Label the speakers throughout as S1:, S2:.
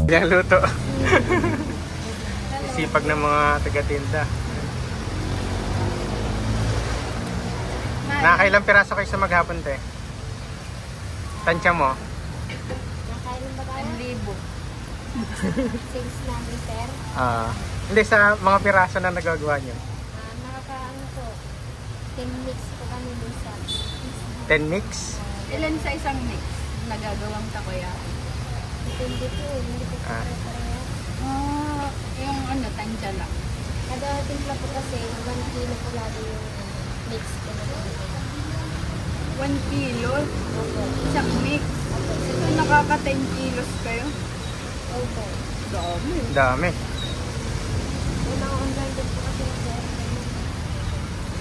S1: Yan luto. Sipag ng mga taga-tinda. Nakakailang piraso kayo sa maghapon, te? Tansya mo?
S2: Nakailan ba tayo? 1,000. 6 namin, sir.
S1: Hindi, sa mga piraso na nagagawa nyo.
S2: Nakakaano po. 10 mix po kami dun sa
S1: 10 mix?
S3: Ilan sa isang mix? Nagagawang takoyaki?
S2: Depende po. Hindi po pare-pareha.
S3: Yung ano, tansya lang.
S2: Kada timpla po kasi 1 kilo po lagi yung mix ko na po.
S3: 1 kilo?
S2: Opo.
S3: Isang mix? So, nakaka 10 kilos kayo?
S2: Opo.
S3: Dami.
S1: Dami.
S2: Yung mga online din po kasi sir.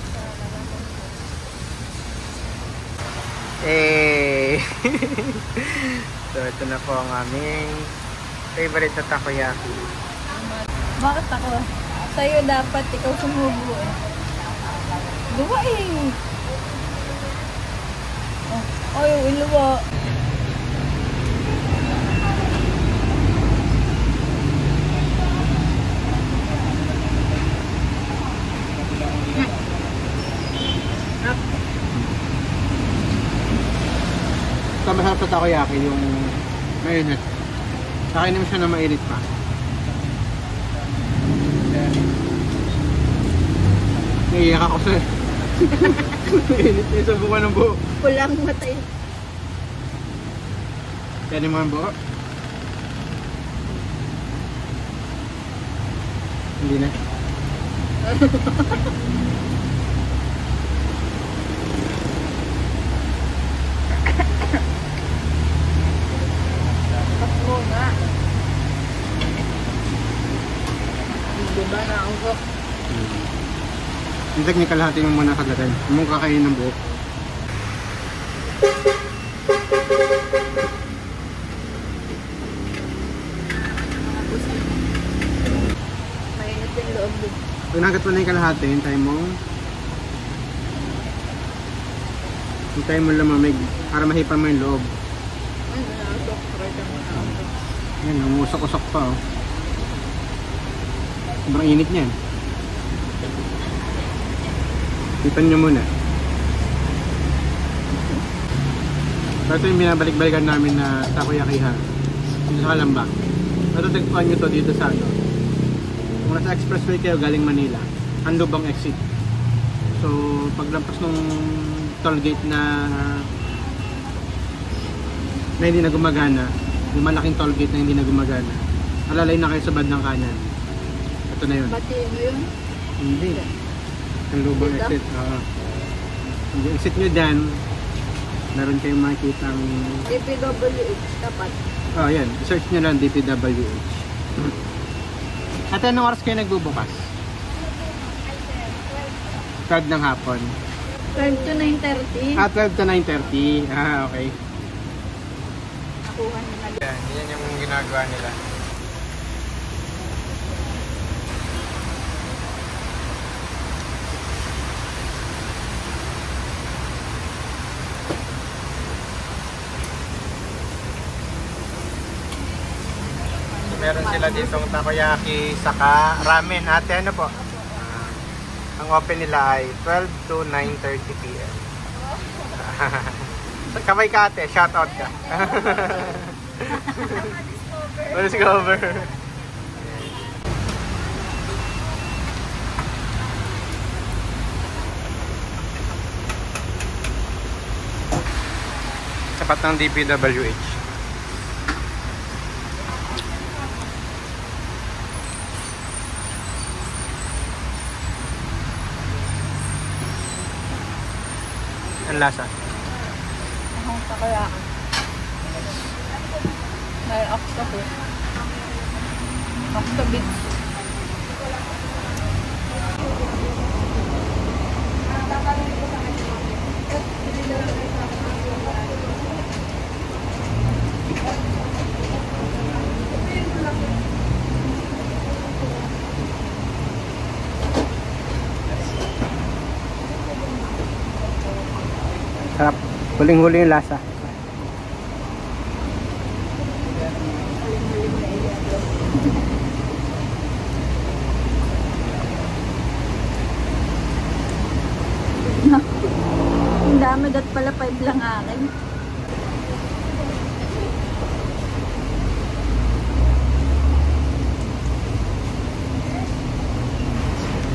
S2: Sa labasan po.
S1: So, ito na po ang aming favorite na takoyaki.
S3: Bakit ako? Sa'yo dapat ikaw sumubo eh. Gawa eh. Ayaw, ilawa.
S1: Ito masarap sa takoyaki yung mainit. Nakainin mo siya na mainit pa. Naiiyak ako sir. Mainit na sa buka ng buo.
S3: Pulang matay.
S1: Yan yung mga buo. Hindi na.
S3: Takbo nga. Diba na ako?
S1: Yung technical hati mo muna kagatan. Huwag mong kakainin ng buo.
S3: Mainit yung loob din.
S1: Pag nagat mo na yung kalahati, hintayin mo lumamig para mahipan mo yung loob.
S3: Ay, nanasok. Right ang nanasok.
S1: Yan, umusok-usok pa oh. Sobrang init niyan. Hipan nyo muna. So ito yung binabalik-balikan namin na takoyakiha dito sa Kalamba. Matutagpuan nyo to dito sa ano. Kung nasa expressway kayo galing Manila, ang lubang exit. So paglampas nung toll gate na hindi na gumagana, yung malaking toll gate na hindi na gumagana, alalay na kayo sa bandang kanan. Ito na yun.
S3: Pati yun?
S1: Hindi. Ang lubang exit. Yung exit nyo dyan, meron kayong makikita ang
S3: DPWH, tapat.
S1: yan. Search nyo lang DPWH. At anong oras kayo nagbubukas? 12 ng hapon.
S3: 12 to 9:30.
S1: 12 to 9:30. Okay.
S3: Nakuha nila.
S1: Yan yung ginagawa nila. Meron sila ditong takoyaki saka ramen. Ate, ano po? Ang open nila ay 12 to 9:30 PM. Kamay ka ate, shout out ka. Discover. Sapat ng DPWH. Ang lasa.
S3: Ang takoyaki. Dahil octopus. Octobits.
S1: Sarap. Huling-huli yung lasa.
S3: Huling-huling na iyan.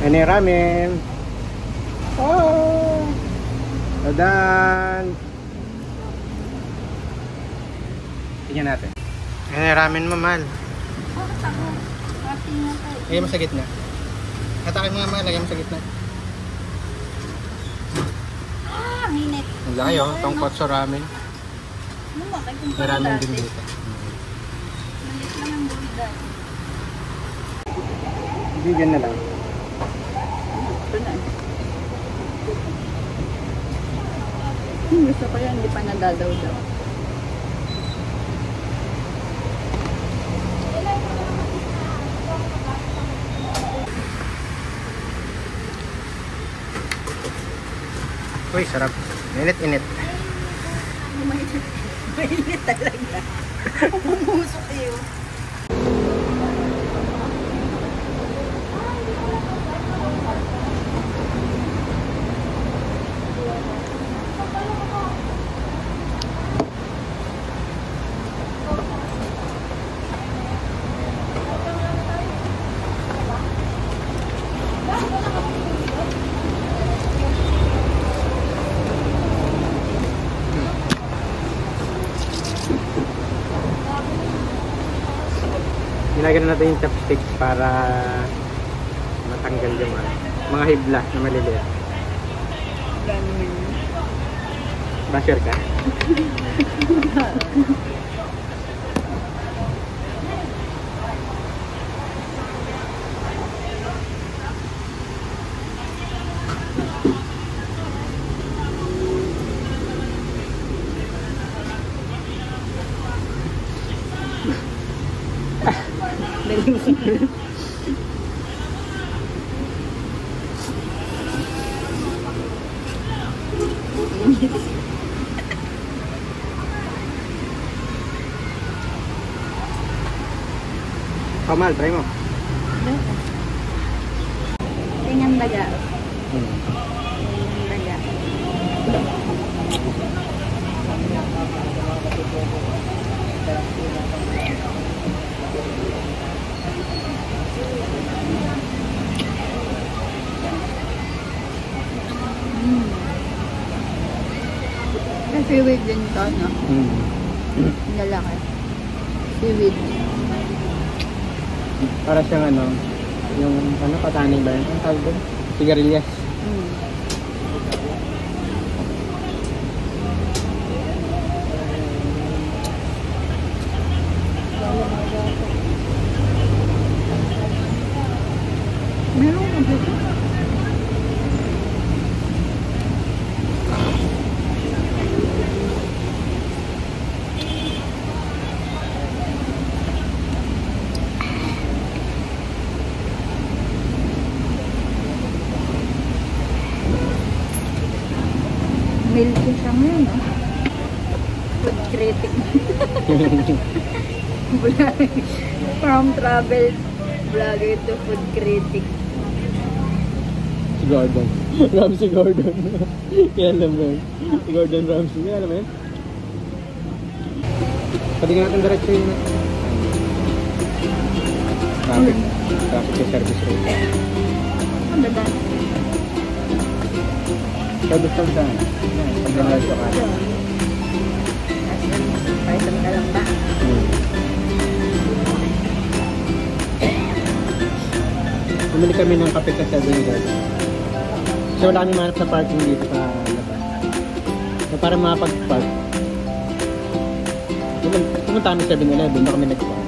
S1: Ayan yung ramen. Oh! Tadan! Tingnan natin. Ayan yung ramen mo, Mal.
S3: Bakit ako? Ating na tayo.
S1: Lagyan mo sa gitna. Hatakin mo nga, Mal. Lagyan mo sa gitna.
S3: Ang init.
S1: Ang laki, oh. Tonkotsu ramen.
S3: Ano ba? Kaya kung
S1: May ramen din
S3: dati.
S1: dito.
S3: Malit lang ang bulda.
S1: Bigyan na lang.
S3: Ito na. Gusto ko yan, hindi pa nadadaw-daw.
S1: Uy, sarap. Init-init.
S3: Mainit talaga. Pumusok iyo.
S1: Ginagano natin yung chopsticks para matanggal yung mga hibla na maliliit.
S3: Gano'n yun.
S1: Basher ka? Kamal, try mo.
S3: Tingnan daga.
S1: Hmm.
S3: Tingnan daga. Seaweed din to, no? Lalaki. Seaweed.
S1: Para siyang ano, yung ano, kataning ba yun? Ang tawag doon? Sigarilyas.
S3: Meron ka dito? Milky siya ngayon, no? Food critic. From travel vlogger to food critic.
S1: Si Gordon. Ramsey Gordon. Kaya alam mo yun. Si Gordon Ramsey. Kaya alam mo yun. Pwede ka natin diretso yun. Traffic. Traffic sa service road.
S3: Ang daga.
S1: Service road saan? Pag-general ka.
S3: Python ka lang ba?
S1: Bumili kami ng kape sa 7-Eleven. So wala kami manap sa parking dito sa labas. So para makapag-park, pumunta kami sa 7-Eleven, doon kami nag-park.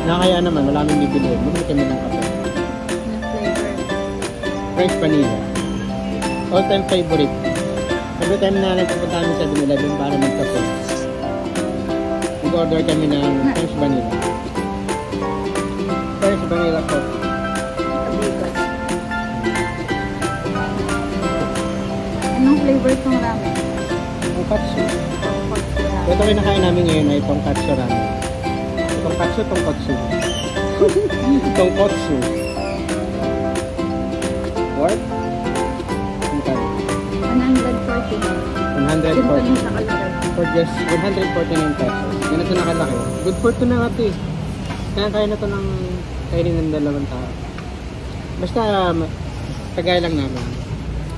S1: Nakakaya naman, wala kami bibili. Bumili kami ng kape. French vanilla. All-time favorite. Every time na nagpupunta kami sa 7-Eleven para magkape, nag-order kami ng French vanilla. French vanilla coffee.
S3: Anong flavor itong ramen?
S1: Tonkatsu. Ito rin nakain namin ngayon ay tonkatsu ramen. Tonkatsu, tonkatsu. Tonkotsu. What?
S3: 140.
S1: 140. For just 149 pesos. Ganito nakalaki. Good for 2 na nga ito eh. Kaya kaya na ito ng kainin ng 2 tao. Basta, tagay lang namin.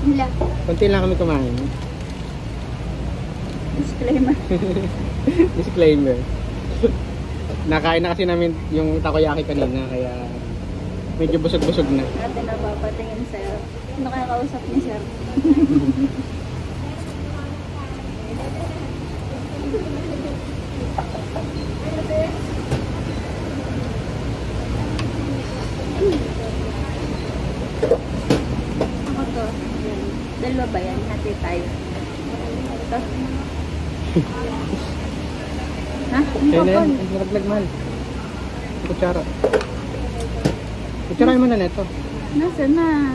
S2: Hila.
S1: Kunti lang kami kumain.
S2: Disclaimer.
S1: Disclaimer. Nakain na kasi namin yung takoyaki kanina, kaya medyo busog-busog na.
S2: Natin napapatingin sir. Nakakausap ni sir. Ako to. Yan. Dalawa ba yan? Hati tayo. Ito. Ha?
S1: Kaya na yan, nalaglag mahal. Kutsara. Kutsara mo na neto.
S2: Nasa na?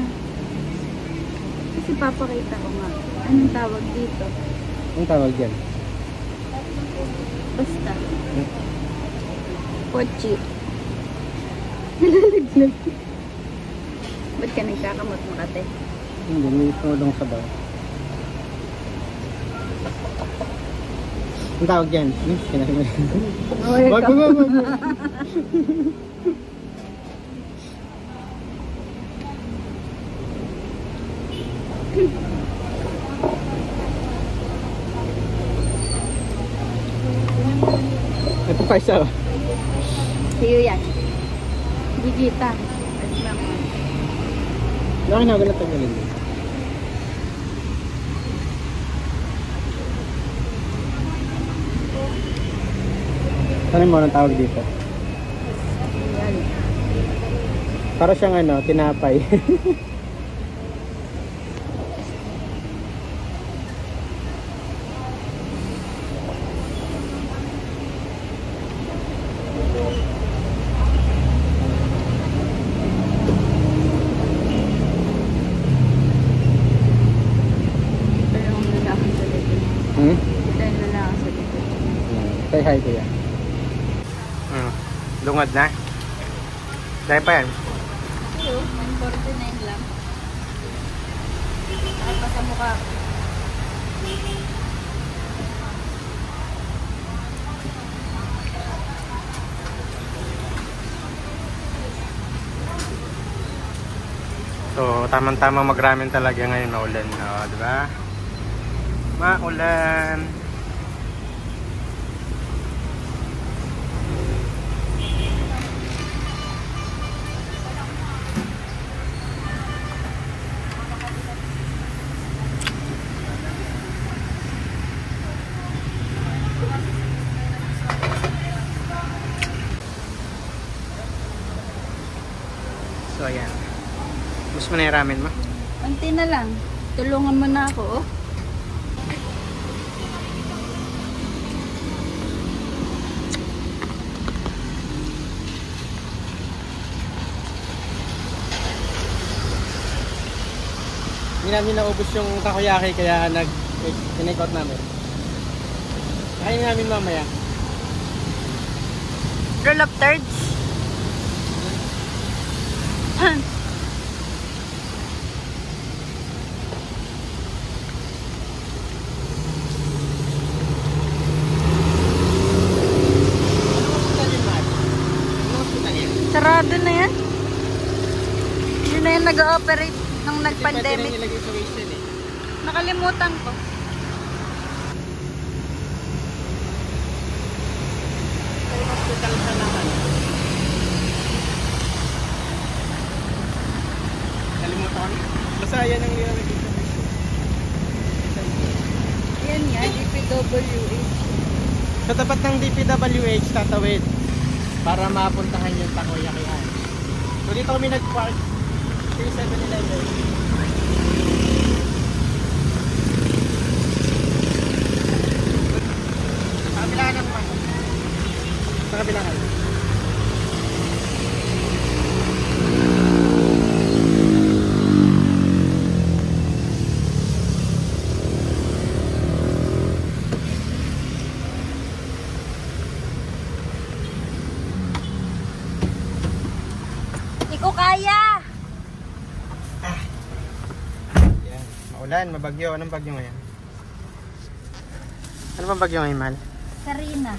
S2: Kasi papakita ko nga. Anong tawag dito?
S1: Anong tawag dyan?
S2: Basta. Pochi. Nalalaglag. Ba't ka nagkakamot Makate?
S1: Hindi, may tulong sa baw. Ang tawag dyan? Kinahin mo yan. Wag. Ito pa isa.
S2: Sa'yo yan. Gigita. As lang.
S1: Laki na, ganit ang galing. Saan mo ang tawag dito?
S2: Yan.
S1: Para siyang ano, tinapay.
S2: Ito yung lalaki sa likod.
S1: Hmm?
S2: Ito yung lalaki sa likod.
S1: Say hi kuya. Lungad na. Dahil pa yan.
S2: Ito, 149 lang. Saka pa sa mukha ko.
S1: So, tamang-tamang mag-ramen talaga ngayon, maulan. Di ba? Maulan. So, ayan. Mas mo na yung ramen mo?
S2: Konti na lang. Tulungan mo na ako, oh.
S1: Hindi namin naubos yung takoyaki kaya nag-take out namin. Kainin namin mamaya.
S2: Roll of thirds. Sarado na yan. Hindi na yan nag-ooperate nung nag-pandemic.
S1: Pwede rin ilagay sa waste yun eh.
S2: Nakalimutan ko.
S1: Sa hospital sa naman. Nalimutan ko. Basta yan ang nilalagay sa waste.
S2: Yan nga, DPWH.
S1: Sa tapat ng DPWH, tatawid para mapuntahan yung takoyakihan. So dito kami nag-park sa 7-Eleven. Sa kabilaan naman. Sa kabilaan.
S2: Hindi ko kaya!
S1: Yan. Maulan, mabagyo. Anong bagyo ngayon? Ano bang bagyo ngayon, Mal?
S2: Karina.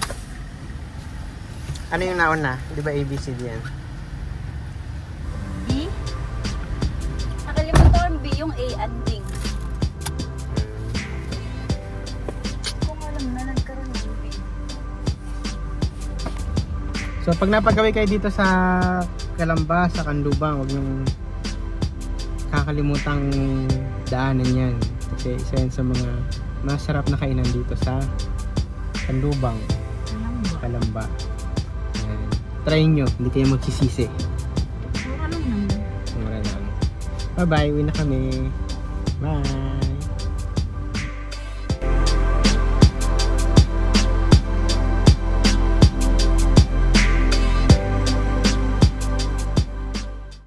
S1: Ano yung nauna? Di ba ABCD yan?
S2: B?
S3: B yung A ending. Kung alam na nagkaroon ng B.
S1: So pag napagawi kayo dito sa Calamba, sa Canlubang, huwag niyong kakalimutang daanan yan. Kasi isa yan sa mga masarap na kainan dito sa Canlubang, Calamba. Ayan. Try nyo, hindi kayo magsisisi.
S3: Mura lang naman.
S1: Mura lang. Bye bye, uwi na kami. Bye.